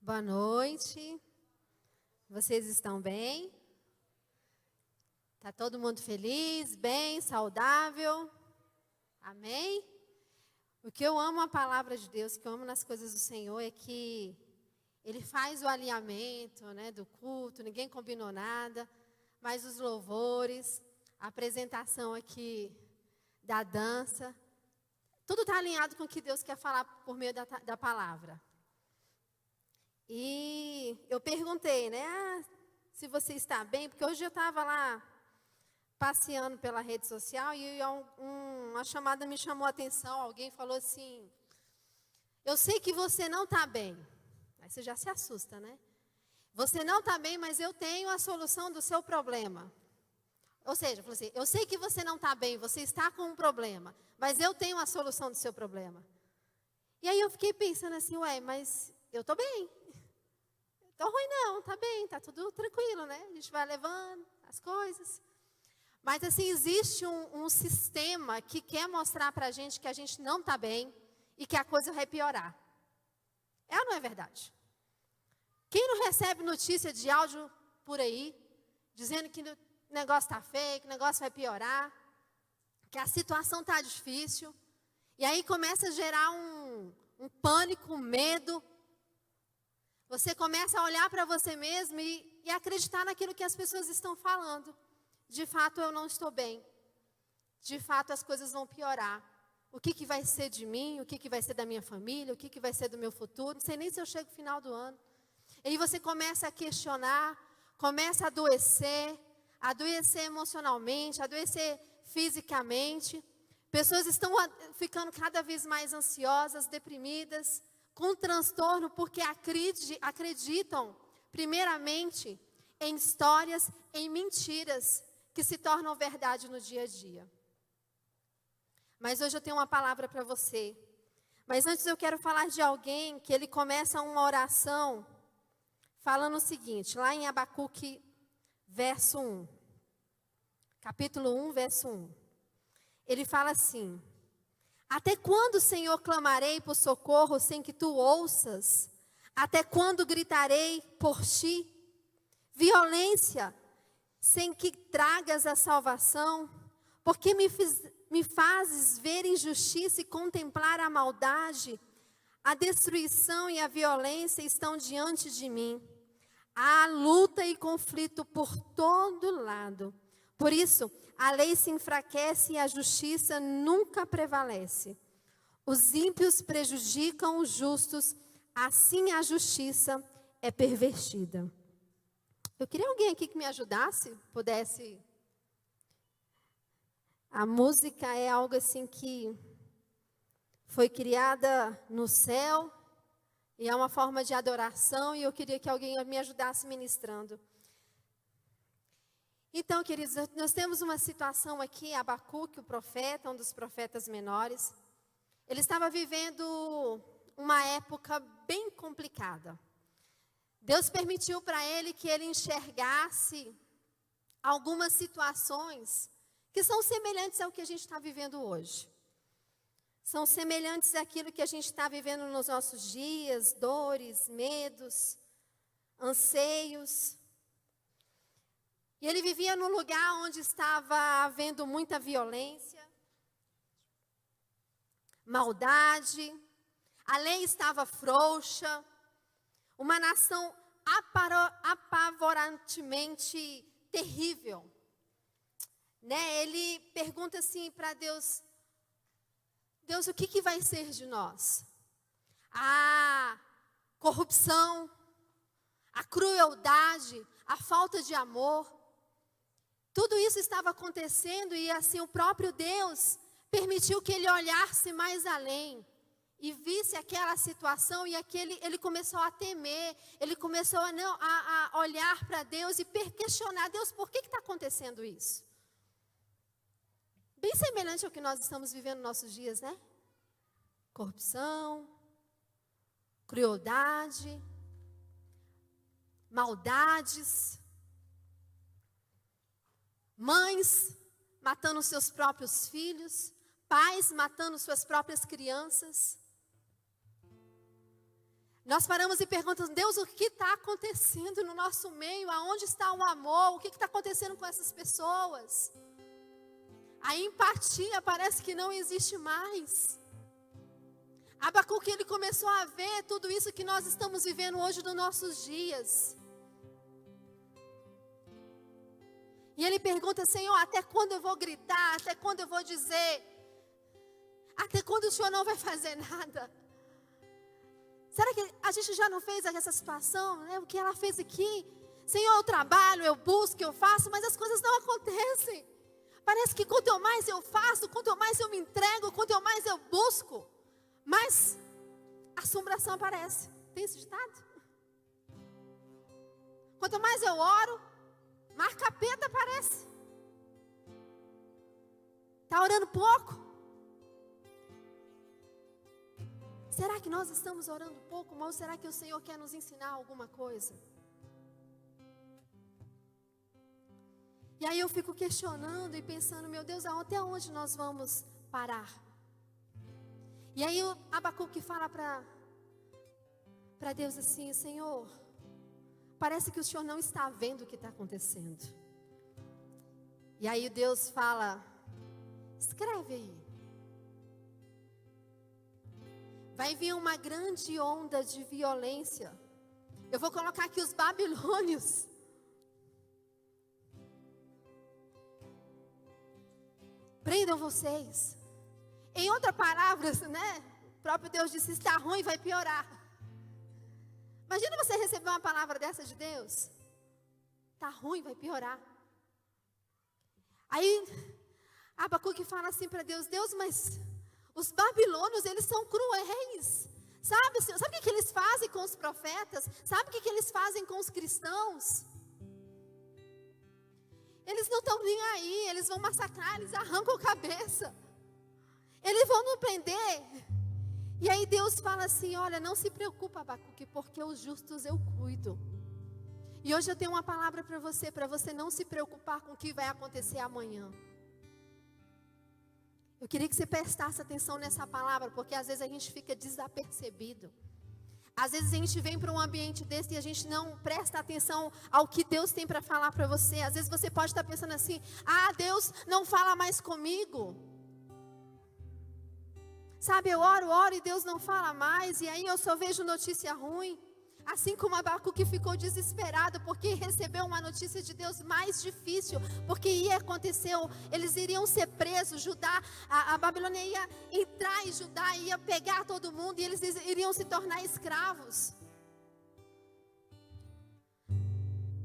Boa noite. Vocês estão bem? Tá todo mundo feliz, bem, saudável? Amém? O que eu amo a palavra de Deus, o que eu amo nas coisas do Senhor é que Ele faz o alinhamento, do culto, ninguém combinou nada, mas os louvores, a apresentação aqui da dança, tudo está alinhado com o que Deus quer falar por meio da palavra. E eu perguntei, se você está bem, porque hoje eu estava lá passeando pela rede social e uma chamada me chamou a atenção, alguém falou assim, eu sei que você não está bem. Aí você já se assusta, né? Você não está bem, mas eu tenho a solução do seu problema. Ou seja, falou assim, eu sei que você não está bem, você está com um problema, mas eu tenho a solução do seu problema. E aí eu fiquei pensando assim, mas eu estou bem. Não ruim não, tá bem, tá tudo tranquilo, né? A gente vai levando as coisas. Mas assim, existe um sistema que quer mostrar pra gente que a gente não tá bem e que a coisa vai piorar. É ou não é verdade? Quem não recebe notícia de áudio por aí, dizendo que o negócio tá feio, que o negócio vai piorar, que a situação tá difícil, e aí começa a gerar um pânico, um medo. Você começa a olhar para você mesmo e acreditar naquilo que as pessoas estão falando. De fato, eu não estou bem. De fato, as coisas vão piorar. O que vai ser de mim? O que vai ser da minha família? O que vai ser do meu futuro? Não sei nem se eu chego no final do ano. E aí você começa a questionar, começa a adoecer emocionalmente, adoecer fisicamente. Pessoas estão ficando cada vez mais ansiosas, deprimidas, com transtorno, porque acreditam, primeiramente, em histórias, em mentiras, que se tornam verdade no dia a dia. Mas hoje eu tenho uma palavra para você. Mas antes eu quero falar de alguém que ele começa uma oração falando o seguinte, lá em Abacuque, verso 1. Capítulo 1, verso 1. Ele fala assim: até quando, Senhor, clamarei por socorro sem que tu ouças? Até quando gritarei por ti? Violência, sem que tragas a salvação? Porque me fazes ver injustiça e contemplar a maldade? A destruição e a violência estão diante de mim. Há luta e conflito por todo lado. Por isso, a lei se enfraquece e a justiça nunca prevalece. Os ímpios prejudicam os justos, assim a justiça é pervertida. Eu queria alguém aqui que me ajudasse, pudesse. A música é algo assim que foi criada no céu e é uma forma de adoração e eu queria que alguém me ajudasse ministrando. Então, queridos, nós temos uma situação aqui, Abacuque, o profeta, um dos profetas menores. Ele estava vivendo uma época bem complicada. Deus permitiu para ele que ele enxergasse algumas situações que são semelhantes ao que a gente está vivendo hoje. São semelhantes àquilo que a gente está vivendo nos nossos dias, dores, medos, anseios. E ele vivia num lugar onde estava havendo muita violência, maldade, a lei estava frouxa, uma nação apavorantemente terrível. Ele pergunta assim para Deus, Deus, o que vai ser de nós? A corrupção, a crueldade, a falta de amor. Tudo isso estava acontecendo e assim o próprio Deus permitiu que ele olhasse mais além e visse aquela situação e ele começou a temer, ele começou a olhar para Deus e questionar, Deus, por que está acontecendo isso? Bem semelhante ao que nós estamos vivendo nos nossos dias, né? Corrupção, crueldade, maldades, mães matando seus próprios filhos, pais matando suas próprias crianças. Nós paramos e perguntamos: Deus, o que está acontecendo no nosso meio? Aonde está o amor? O que está acontecendo com essas pessoas? A empatia parece que não existe mais. Abacuque, ele começou a ver tudo isso que nós estamos vivendo hoje nos nossos dias. E ele pergunta: Senhor, até quando eu vou gritar? Até quando eu vou dizer? Até quando o Senhor não vai fazer nada? Será que a gente já não fez essa situação, né? O que ela fez aqui? Senhor, eu trabalho, eu busco, eu faço, mas as coisas não acontecem. Parece que quanto mais eu faço, quanto mais eu me entrego, quanto mais eu busco, mais assombração aparece. Tem esse ditado? Quanto mais eu oro, mais capeta aparece. Está orando pouco? Será que nós estamos orando pouco, ou será que o Senhor quer nos ensinar alguma coisa? E aí eu fico questionando e pensando: meu Deus, até onde nós vamos parar? E aí o Abacuque fala para Deus assim: Senhor, parece que o Senhor não está vendo o que está acontecendo. E aí Deus fala: escreve aí. Vai vir uma grande onda de violência. Eu vou colocar aqui os babilônios. Prendam vocês. Em outras palavras, né? O próprio Deus disse: está ruim, vai piorar. Imagina você receber uma palavra dessa de Deus. Está ruim, vai piorar. Aí Abacuque fala assim para Deus: Deus, mas os babilônios, eles são cruéis. Sabe o que eles fazem com os profetas? Sabe o que eles fazem com os cristãos? Eles não estão nem aí, eles vão massacrar, eles arrancam a cabeça. Eles vão nos prender. E aí Deus fala assim: olha, não se preocupa, Abacuque, porque os justos eu cuido. E hoje eu tenho uma palavra para você não se preocupar com o que vai acontecer amanhã. Eu queria que você prestasse atenção nessa palavra, porque às vezes a gente fica desapercebido. Às vezes a gente vem para um ambiente desse e a gente não presta atenção ao que Deus tem para falar para você. Às vezes você pode estar pensando assim: ah, Deus não fala mais comigo. Sabe, eu oro e Deus não fala mais. E aí eu só vejo notícia ruim. Assim como Abacuque ficou desesperado porque recebeu uma notícia de Deus mais difícil, porque ia acontecer, eles iriam ser presos, Judá, a Babilônia ia entrar em Judá, ia pegar todo mundo e eles iriam se tornar escravos.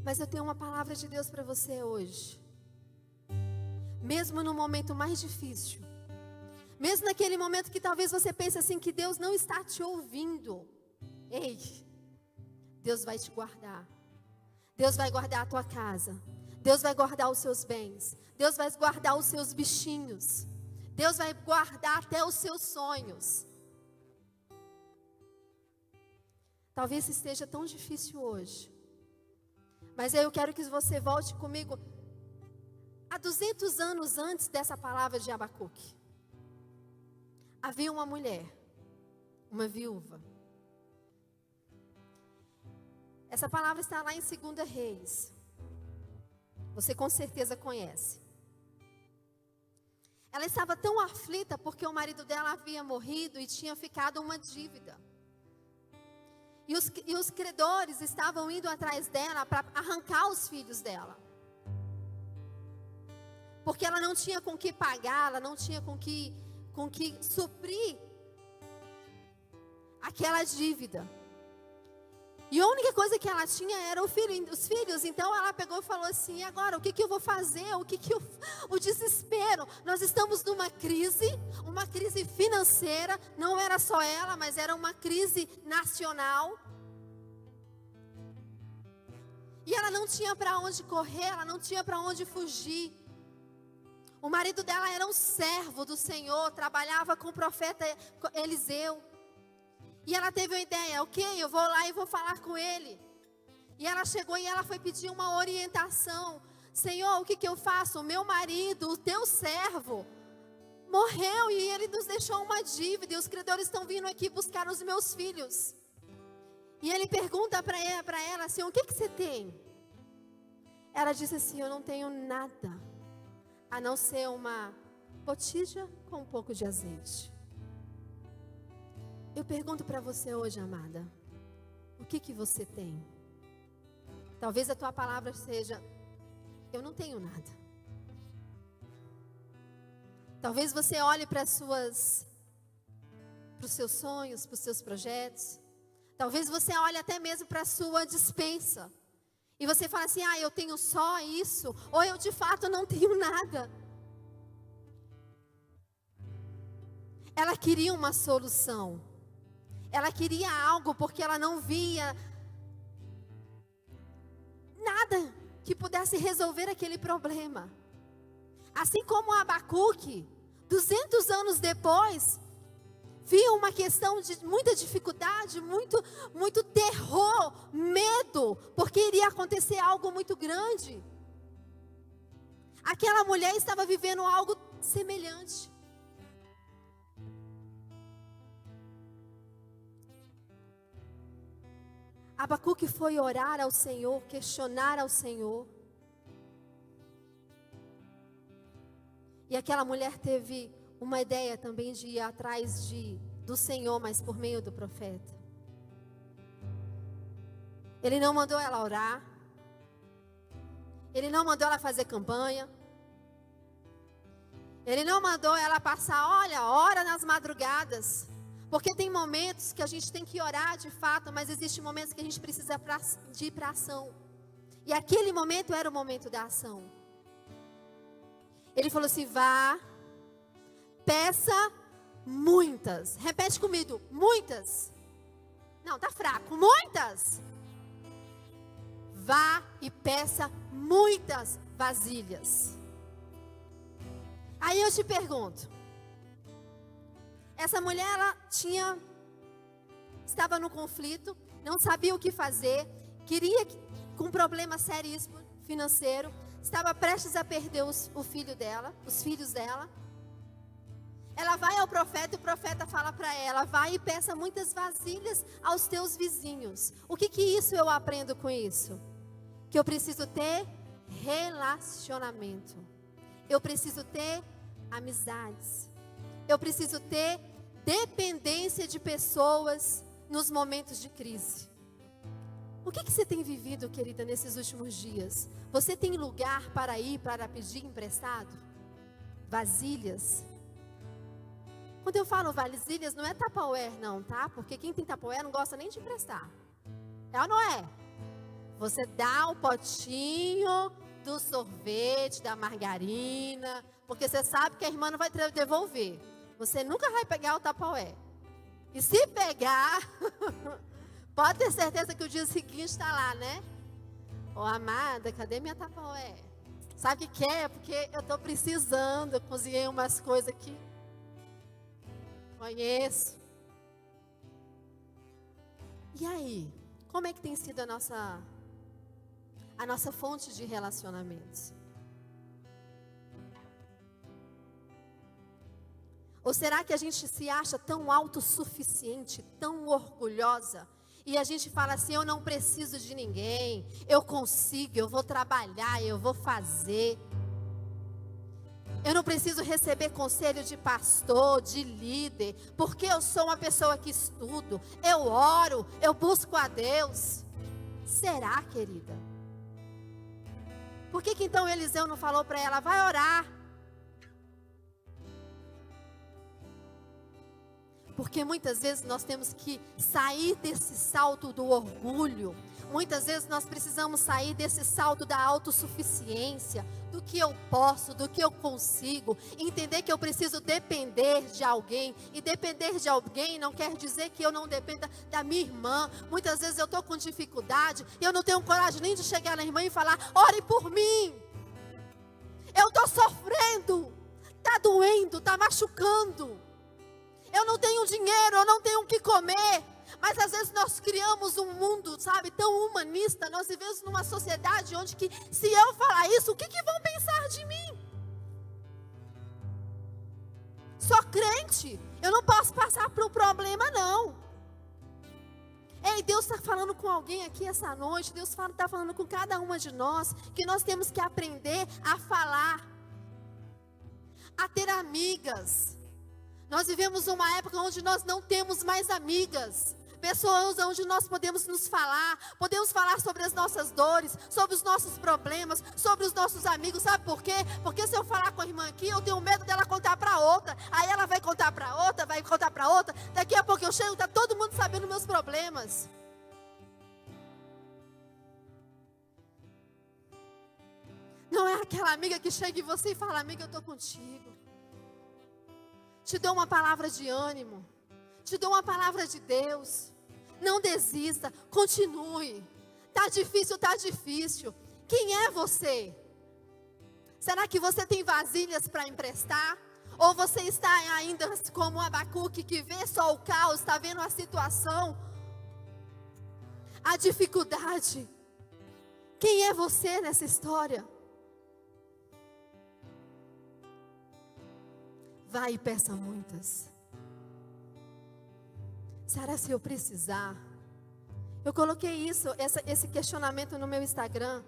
Mas eu tenho uma palavra de Deus para você hoje. Mesmo no momento mais difícil, mesmo naquele momento que talvez você pense assim que Deus não está te ouvindo, ei, Deus vai te guardar. Deus vai guardar a tua casa. Deus vai guardar os seus bens. Deus vai guardar os seus bichinhos. Deus vai guardar até os seus sonhos. Talvez esteja tão difícil hoje. Mas eu quero que você volte comigo há 200 anos antes dessa palavra de Abacuque. Havia uma mulher, uma viúva. Essa palavra está lá em 2 Reis. Você com certeza conhece. Ela estava tão aflita porque o marido dela havia morrido e tinha ficado uma dívida. E os credores estavam indo atrás dela para arrancar os filhos dela. Porque ela não tinha com que pagar, ela não tinha com que suprir aquela dívida. E a única coisa que ela tinha era os filhos. Então ela pegou e falou assim: agora o que eu vou fazer? O desespero. Nós estamos numa crise financeira. Não era só ela, mas era uma crise nacional. E ela não tinha para onde correr, ela não tinha para onde fugir. O marido dela era um servo do Senhor, trabalhava com o profeta Eliseu. E ela teve uma ideia: ok, eu vou lá e vou falar com ele. E ela chegou e ela foi pedir uma orientação. Senhor, o que eu faço? O meu marido, o teu servo, morreu e ele nos deixou uma dívida. E os credores estão vindo aqui buscar os meus filhos. E ele pergunta para ela assim, o que você tem? Ela disse assim, eu não tenho nada, a não ser uma botija com um pouco de azeite. Eu pergunto para você hoje, amada, o que você tem? Talvez a tua palavra seja, eu não tenho nada. Talvez você olhe para os seus sonhos, para os seus projetos. Talvez você olhe até mesmo para a sua despensa. E você fala assim, eu tenho só isso, ou eu de fato não tenho nada. Ela queria uma solução. Ela queria algo porque ela não via nada que pudesse resolver aquele problema. Assim como Abacuque, 200 anos depois, viu uma questão de muita dificuldade, muito terror, medo, porque iria acontecer algo muito grande. Aquela mulher estava vivendo algo semelhante. Abacuque foi orar ao Senhor, questionar ao Senhor. E aquela mulher teve uma ideia também de ir atrás do Senhor, mas por meio do profeta. Ele não mandou ela orar. Ele não mandou ela fazer campanha. Ele não mandou ela passar, ora nas madrugadas. Porque tem momentos que a gente tem que orar de fato, mas existem momentos que a gente precisa de ir para a ação. E aquele momento era o momento da ação. Ele falou assim, vá, peça muitas. Repete comigo, muitas. Não, tá fraco, muitas. Vá e peça muitas vasilhas. Aí eu te pergunto, essa mulher, ela estava no conflito, não sabia o que fazer, com um problema seríssimo financeiro, estava prestes a perder os filhos dela. Ela vai ao profeta e o profeta fala para ela, vai e peça muitas vasilhas aos teus vizinhos. O que isso eu aprendo com isso? Que eu preciso ter relacionamento. Eu preciso ter amizades. Eu preciso ter dependência de pessoas nos momentos de crise. O que você tem vivido, querida, nesses últimos dias? Você tem lugar para ir, para pedir emprestado? Vasilhas? Quando eu falo vasilhas, não é Tupperware não, tá? Porque quem tem Tupperware não gosta nem de emprestar. É ou não é? Você dá o potinho do sorvete, da margarina, porque você sabe que a irmã não vai devolver. Você nunca vai pegar o Tupperware. E se pegar, pode ter certeza que o dia seguinte está lá, né? Ô, amada, cadê minha Tupperware? Sabe o que é? Porque eu estou precisando, eu cozinhei umas coisas aqui. Conheço. E aí? Como é que tem sido a nossa fonte de relacionamentos? Ou será que a gente se acha tão autossuficiente, tão orgulhosa, e a gente fala assim, eu não preciso de ninguém, eu consigo, eu vou trabalhar, eu vou fazer. Eu não preciso receber conselho de pastor, de líder, porque eu sou uma pessoa que estudo, eu oro, eu busco a Deus. Será, querida? Por que então Eliseu não falou para ela, vai orar? Porque muitas vezes nós temos que sair desse salto do orgulho. Muitas vezes nós precisamos sair desse salto da autossuficiência, do que eu posso, do que eu consigo. Entender que eu preciso depender de alguém. E depender de alguém não quer dizer que eu não dependa da minha irmã. Muitas vezes eu estou com dificuldade e eu não tenho coragem nem de chegar na irmã e falar, ore por mim. Eu estou sofrendo, está doendo, está machucando. Eu não tenho dinheiro, eu não tenho o que comer. Mas às vezes nós criamos um mundo, sabe, tão humanista. Nós vivemos numa sociedade onde que, se eu falar isso, o que vão pensar de mim? Sou crente, eu não posso passar por um problema não. Ei, Deus está falando com alguém aqui essa noite. Deus está falando com cada uma de nós, que nós temos que aprender a falar, a ter amigas. Nós vivemos uma época onde nós não temos mais amigas. Pessoas onde nós podemos nos falar, podemos falar sobre as nossas dores, sobre os nossos problemas, sobre os nossos amigos. Sabe por quê? Porque se eu falar com a irmã aqui, eu tenho medo dela contar para outra. Aí ela vai contar para outra, vai contar para outra. Daqui a pouco eu chego, está todo mundo sabendo meus problemas. Não é aquela amiga que chega em você e fala: amiga, eu estou contigo. Te dou uma palavra de ânimo. Te dou uma palavra de Deus. Não desista, continue. Tá difícil, tá difícil. Quem é você? Será que você tem vasilhas para emprestar? Ou você está ainda como Abacuque, que vê só o caos, está vendo a situação, a dificuldade? Quem é você nessa história? Vai e peça muitas. Será se eu precisar? Eu coloquei esse questionamento no meu Instagram.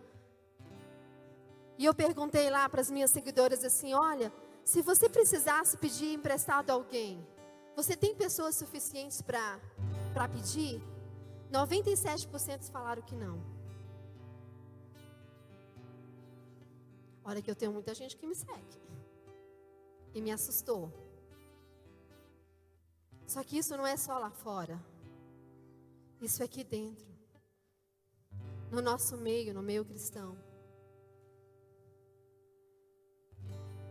E eu perguntei lá para as minhas seguidoras assim: olha, se você precisasse pedir emprestado a alguém, você tem pessoas suficientes para pedir? 97% falaram que não. Olha que eu tenho muita gente que me segue. E me assustou. Só que isso não é só lá fora. Isso é aqui dentro. No nosso meio, no meio cristão.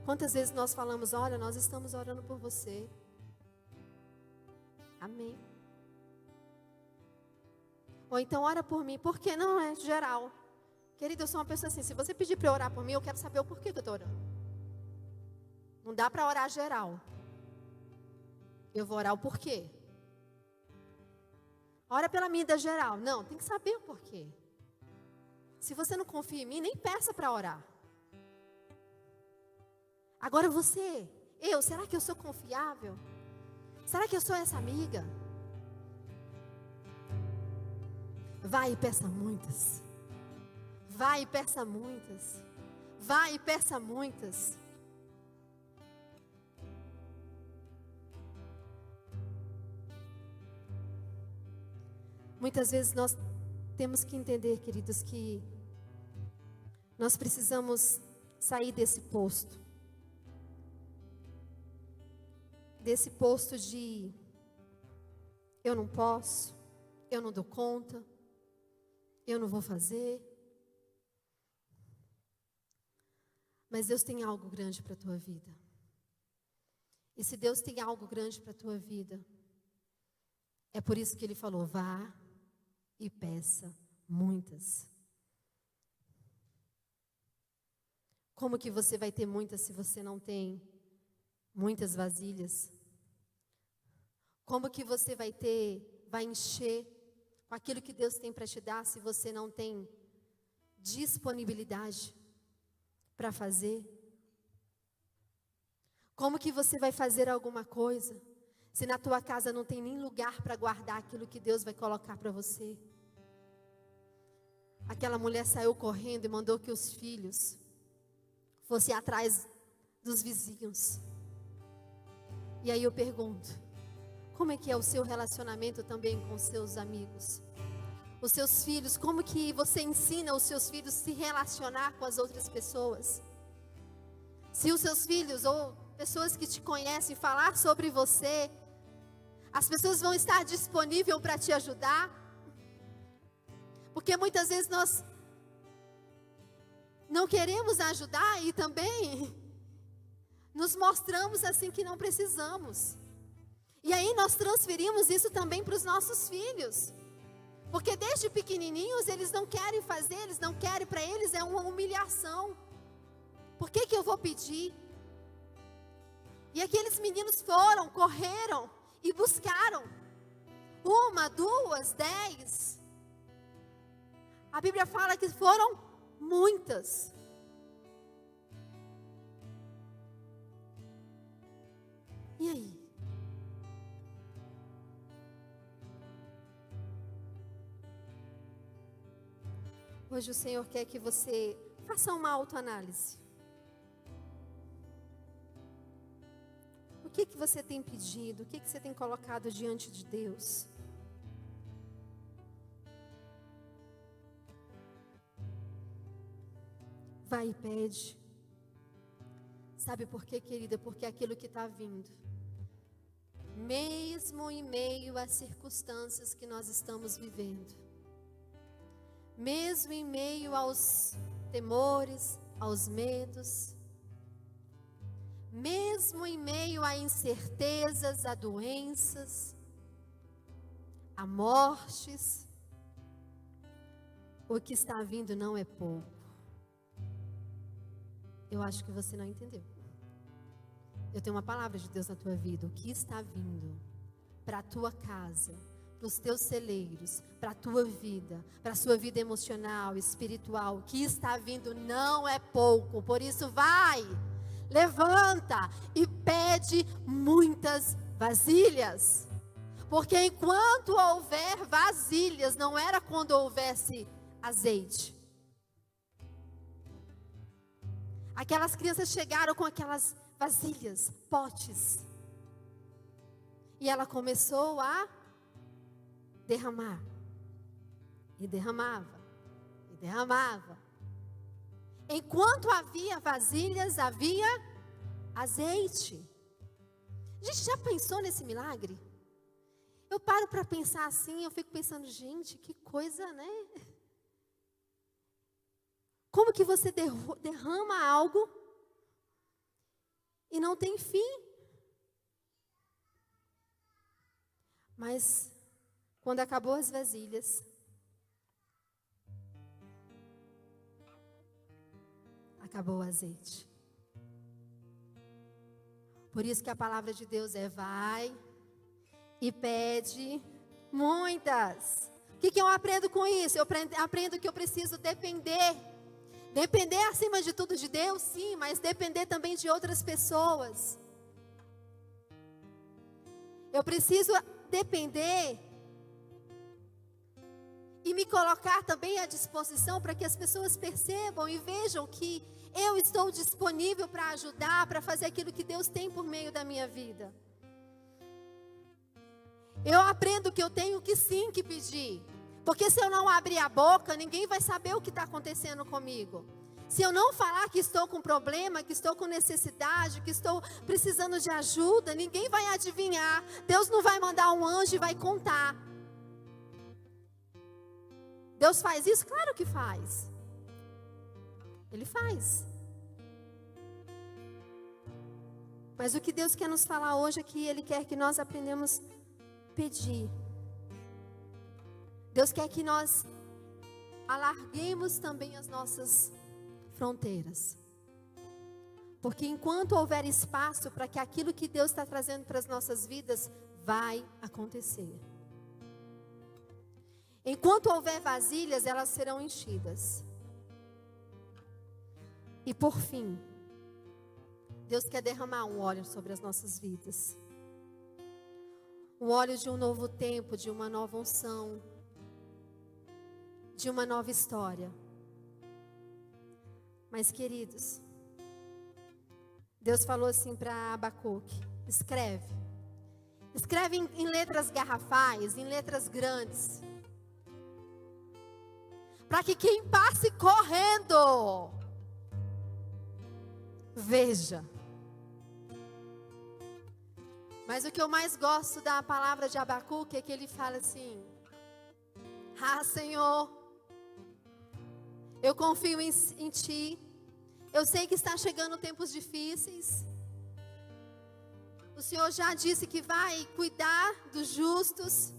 Quantas vezes nós falamos: olha, nós estamos orando por você. Amém. Ou então, ora por mim. Por que não é geral? Querido, eu sou uma pessoa assim, se você pedir para eu orar por mim, eu quero saber o porquê que eu estou orando. Não dá para orar geral. Eu vou orar o porquê. Ora pela minha vida geral. Não, tem que saber o porquê. Se você não confia em mim, nem peça para orar. Agora você, será que eu sou confiável? Será que eu sou essa amiga? Vai e peça muitas. Vai e peça muitas. Vai e peça muitas. Muitas vezes nós temos que entender, queridos, que nós precisamos sair desse posto. Desse posto de eu não posso, eu não dou conta, eu não vou fazer. Mas Deus tem algo grande para a tua vida. E se Deus tem algo grande para a tua vida, é por isso que Ele falou: vá e peça muitas. Como que você vai ter muitas se você não tem muitas vasilhas? Como que você vai encher com aquilo que Deus tem para te dar se você não tem disponibilidade para fazer? Como que você vai fazer alguma coisa se na tua casa não tem nem lugar para guardar aquilo que Deus vai colocar para você? Aquela mulher saiu correndo e mandou que os filhos fossem atrás dos vizinhos. E aí eu pergunto: como é que é o seu relacionamento também com os seus amigos? Os seus filhos, como que você ensina os seus filhos a se relacionar com as outras pessoas? Se os seus filhos ou pessoas que te conhecem falar sobre você, as pessoas vão estar disponíveis para te ajudar? Porque muitas vezes nós não queremos ajudar e também nos mostramos assim que não precisamos. E aí nós transferimos isso também para os nossos filhos. Porque desde pequenininhos eles não querem fazer, eles não querem, para eles é uma humilhação. Por que eu vou pedir? E aqueles meninos foram, correram e buscaram. 1, 2, 10. A Bíblia fala que foram muitas. E aí? Hoje o Senhor quer que você faça uma autoanálise. O que você tem pedido? O que você tem colocado diante de Deus? Vai e pede. Sabe por quê, querida? Porque é aquilo que está vindo, mesmo em meio às circunstâncias que nós estamos vivendo, mesmo em meio aos temores, aos medos, mesmo em meio a incertezas, a doenças, a mortes, o que está vindo não é pouco. Eu acho que você não entendeu. Eu tenho uma palavra de Deus na tua vida. O que está vindo para a tua casa, para os teus celeiros, para a tua vida, para a sua vida emocional, espiritual, o que está vindo não é pouco. Por isso vai, levanta e pede muitas vasilhas. Porque enquanto houver vasilhas, não era quando houvesse azeite. Aquelas crianças chegaram com aquelas vasilhas, potes. E ela começou a derramar. E derramava. E derramava. Enquanto havia vasilhas, havia azeite. A gente já pensou nesse milagre? Eu paro para pensar assim, eu fico pensando, gente, que coisa, né? Como que você derrama algo e não tem fim? Mas quando acabou as vasilhas, acabou o azeite. Por isso que a palavra de Deus é: vai e pede muitas. O que eu aprendo com isso? Eu aprendo que eu preciso depender. Depender acima de tudo de Deus, sim, mas depender também de outras pessoas. Eu preciso depender e me colocar também à disposição para que as pessoas percebam e vejam que eu estou disponível para ajudar, para fazer aquilo que Deus tem por meio da minha vida. Eu aprendo que eu tenho que sim que pedir. Porque se eu não abrir a boca, ninguém vai saber o que está acontecendo comigo. Se eu não falar que estou com problema, que estou com necessidade, que estou precisando de ajuda, ninguém vai adivinhar. Deus não vai mandar um anjo e vai contar. Deus faz isso? Claro que faz. Ele faz. Mas o que Deus quer nos falar hoje é que Ele quer que nós aprendamos a pedir. Deus quer que nós alarguemos também as nossas fronteiras. Porque enquanto houver espaço para que aquilo que Deus está trazendo para as nossas vidas, vai acontecer. Enquanto houver vasilhas, elas serão enchidas. E por fim, Deus quer derramar um óleo sobre as nossas vidas. Um óleo de um novo tempo, de uma nova unção, de uma nova história. Mas, queridos, Deus falou assim para Abacuque: escreve. Escreve em letras garrafais, em letras grandes. Para que quem passe correndo veja. Mas o que eu mais gosto da palavra de Abacuque é que ele fala assim: ah, Senhor, eu confio em Ti. Eu sei que está chegando tempos difíceis. O Senhor já disse que vai cuidar dos justos.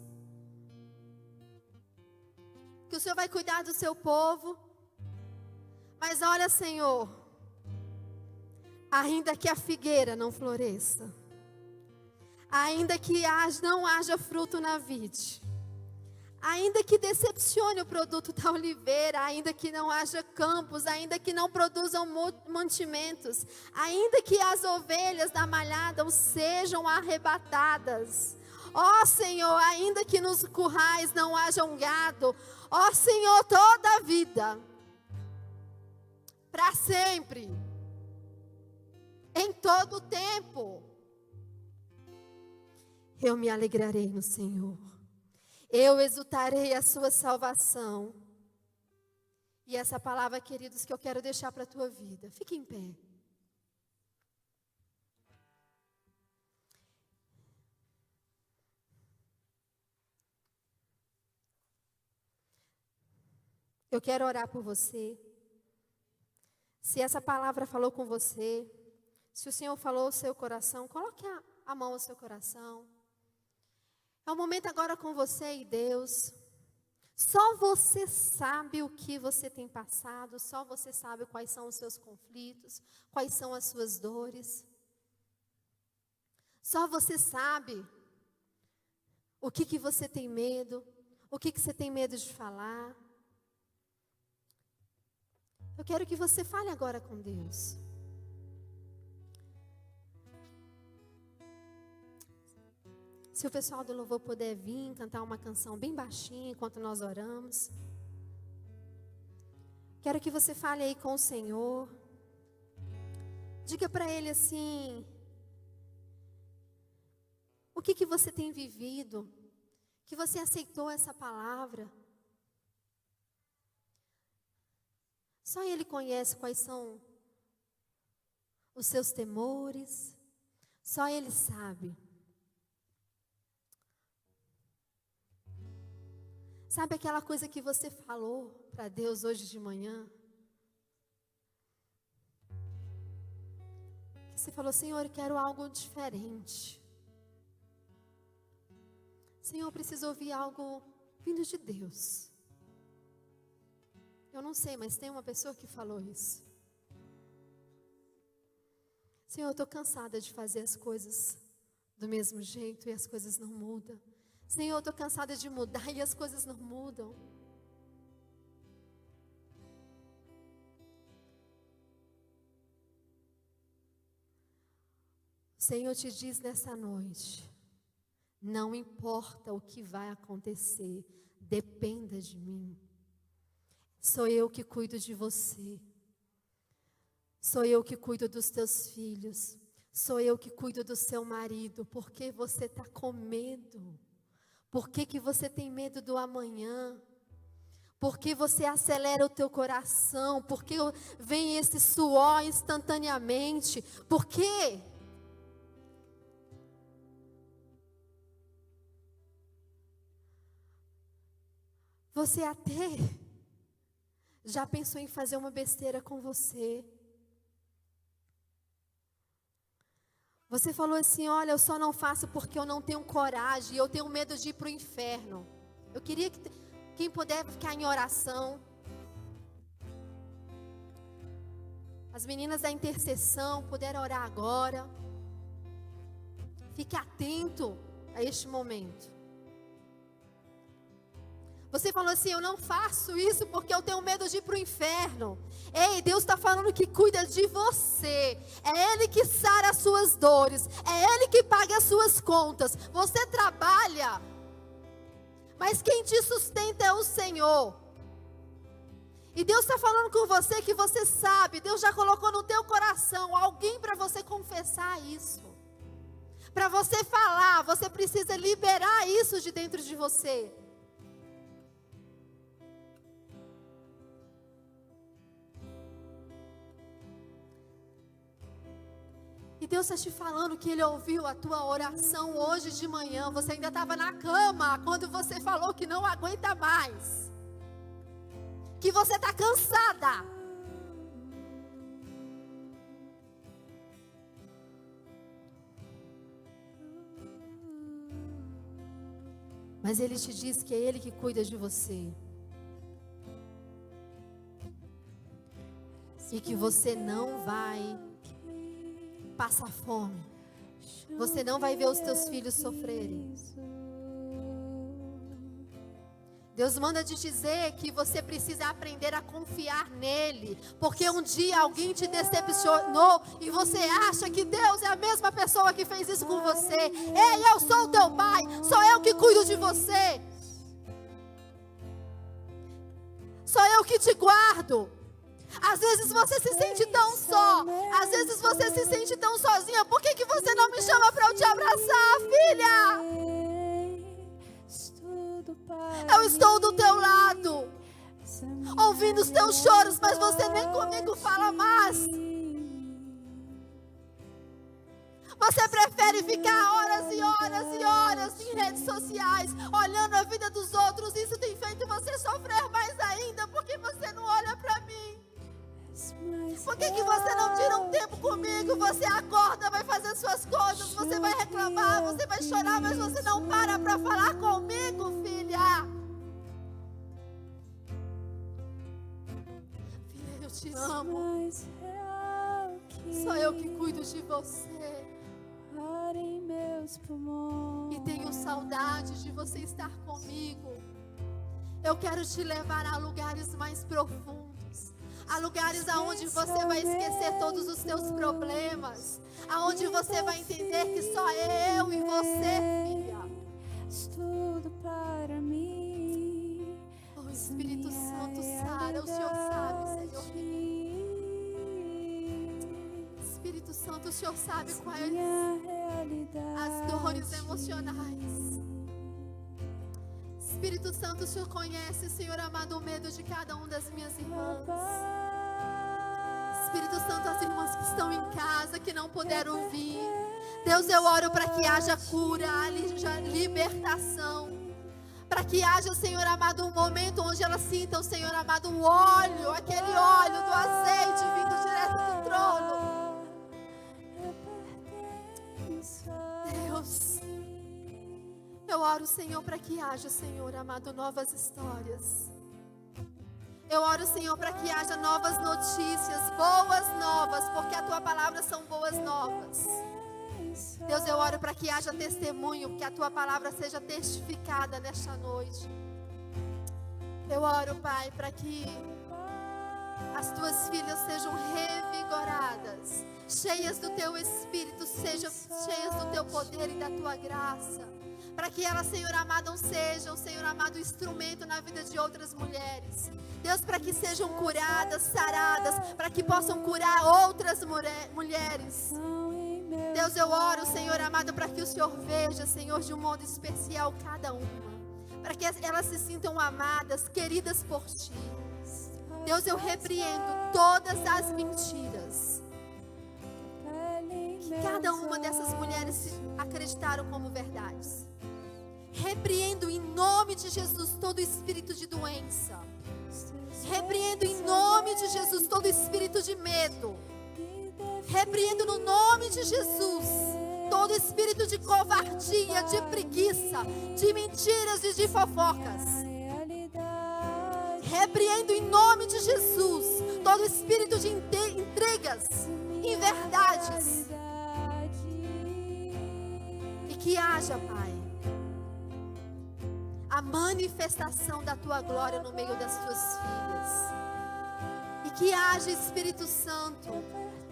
Que o Senhor vai cuidar do seu povo. Mas olha, Senhor, ainda que a figueira não floresça, ainda que não haja fruto na vide, ainda que decepcione o produto da oliveira, ainda que não haja campos, ainda que não produzam mantimentos, ainda que as ovelhas da malhada sejam arrebatadas. Ó Senhor, ainda que nos currais não haja um gado, ó Senhor, toda a vida, para sempre, em todo o tempo, eu me alegrarei no Senhor, eu exultarei a sua salvação. E essa palavra, queridos, que eu quero deixar para a tua vida. Fique em pé. Eu quero orar por você. Se essa palavra falou com você, se o Senhor falou ao seu coração, coloque a mão ao seu coração. É o momento agora com você e Deus. Só você sabe o que você tem passado, só você sabe quais são os seus conflitos, quais são as suas dores. Só você sabe o que você tem medo, o que você tem medo de falar. Eu quero que você fale agora com Deus. Se o pessoal do louvor puder vir cantar uma canção bem baixinha enquanto nós oramos. Quero que você fale aí com o Senhor. Diga para Ele assim, o que você tem vivido, que você aceitou essa palavra. Só Ele conhece quais são os seus temores, só Ele sabe. Sabe aquela coisa que você falou para Deus hoje de manhã? Que você falou, Senhor, eu quero algo diferente. Senhor, eu preciso ouvir algo vindo de Deus. Eu não sei, mas tem uma pessoa que falou isso. Senhor, eu estou cansada de fazer as coisas do mesmo jeito e as coisas não mudam. Senhor, eu estou cansada de mudar e as coisas não mudam. O Senhor te diz nessa noite, não importa o que vai acontecer, dependa de mim. Sou eu que cuido de você. Sou eu que cuido dos teus filhos. Sou eu que cuido do seu marido. Por que você está com medo? Por que você tem medo do amanhã? Por que você acelera o teu coração? Por que vem esse suor instantaneamente? Por quê? Você até já pensou em fazer uma besteira com você? Você falou assim, olha, eu só não faço porque eu não tenho coragem, eu tenho medo de ir para o inferno. Eu queria que quem puder ficar em oração. As meninas da intercessão puderam orar agora. Fique atento a este momento. Você falou assim, eu não faço isso porque eu tenho medo de ir para o inferno. Ei, Deus está falando que cuida de você. É Ele que sara as suas dores. É Ele que paga as suas contas. Você trabalha, mas quem te sustenta é o Senhor. E Deus está falando com você que você sabe, Deus já colocou no teu coração alguém para você confessar isso. Para você falar, você precisa liberar isso de dentro de você. E Deus está te falando que Ele ouviu a tua oração hoje de manhã. Você ainda estava na cama quando você falou que não aguenta mais. Que você está cansada. Mas Ele te diz que é Ele que cuida de você. E que você não vai passar fome. Você não vai ver os teus filhos sofrerem. Deus manda te dizer que você precisa aprender a confiar nele, porque um dia alguém te decepcionou e você acha que Deus é a mesma pessoa que fez isso com você. Ei, eu sou o teu pai, sou eu que cuido de você. Sou eu que te guardo. Às vezes você se sente tão só, às vezes você se sente tão sozinha. Por que você não me chama para eu te abraçar, filha? Eu estou do teu lado, ouvindo os teus choros, mas você nem comigo fala mais. Você prefere ficar horas e horas e horas em redes sociais, olhando a vida dos outros. Isso tem feito você sofrer mais ainda, porque você não olha para mim. Por que você não tira um tempo comigo? Você acorda, vai fazer suas coisas, você vai reclamar, você vai chorar, mas você não para falar comigo, filha. Filha, eu te amo. Sou eu que cuido de você. E tenho saudade de você estar comigo. Eu quero te levar a lugares mais profundos, a lugares aonde você vai esquecer todos os seus problemas, aonde você vai entender que só eu e você, filha. Tudo para mim. Oh, Espírito Santo, Sara, o Senhor sabe, Senhor. Espírito Santo, o Senhor sabe quais as dores emocionais. Espírito Santo, o Senhor conhece, Senhor amado, o medo de cada uma das minhas irmãs. Espírito Santo, as irmãs que estão em casa, que não puderam vir. Deus, eu oro para que haja cura, haja libertação. Para que haja, Senhor amado, um momento onde elas sintam, Senhor amado, o óleo, aquele óleo do azeite vindo direto do trono. Deus, eu oro, Senhor, para que haja, Senhor amado, novas histórias. Eu oro, Senhor, para que haja novas notícias, boas novas, porque a Tua palavra são boas novas. Deus, eu oro para que haja testemunho, que a Tua palavra seja testificada nesta noite. Eu oro, Pai, para que as Tuas filhas sejam revigoradas, cheias do Teu Espírito, sejam cheias do Teu poder e da Tua graça. Para que elas, Senhor amado, sejam, Senhor amado, instrumento na vida de outras mulheres. Deus, para que sejam curadas, saradas, para que possam curar outras mulheres. Deus, eu oro, Senhor amado, para que o Senhor veja, Senhor, de um modo especial cada uma. Para que elas se sintam amadas, queridas por Ti. Deus, eu repreendo todas as mentiras que cada uma dessas mulheres acreditaram como verdades. Repreendo em nome de Jesus todo espírito de doença. Repreendo em nome de Jesus todo espírito de medo. Repreendo no nome de Jesus todo espírito de covardia, de preguiça, de mentiras e de fofocas. Repreendo em nome de Jesus todo espírito de intrigas, inverdades. E que haja, Pai, a manifestação da Tua glória no meio das Tuas filhas. E que haja, Espírito Santo,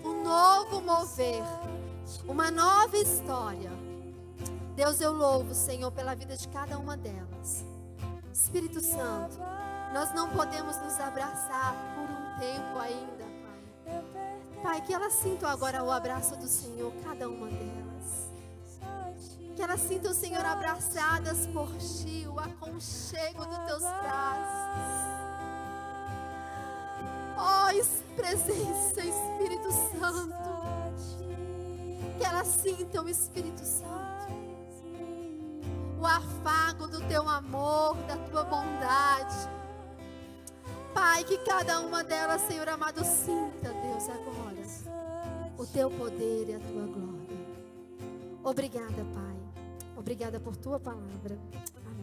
um novo mover, uma nova história. Deus, eu louvo, Senhor, pela vida de cada uma delas. Espírito Santo, nós não podemos nos abraçar por um tempo ainda, Pai. Pai, que elas sintam agora o abraço do Senhor, cada uma delas. Que elas sintam, Senhor, abraçadas por Ti, o aconchego dos Teus braços. Oh, presença, Espírito Santo. Que elas sintam, Espírito Santo, o afago do Teu amor, da Tua bondade. Pai, que cada uma delas, Senhor amado, sinta, Deus, agora o Teu poder e a Tua glória. Obrigada, Pai. Obrigada por Tua palavra. Amém.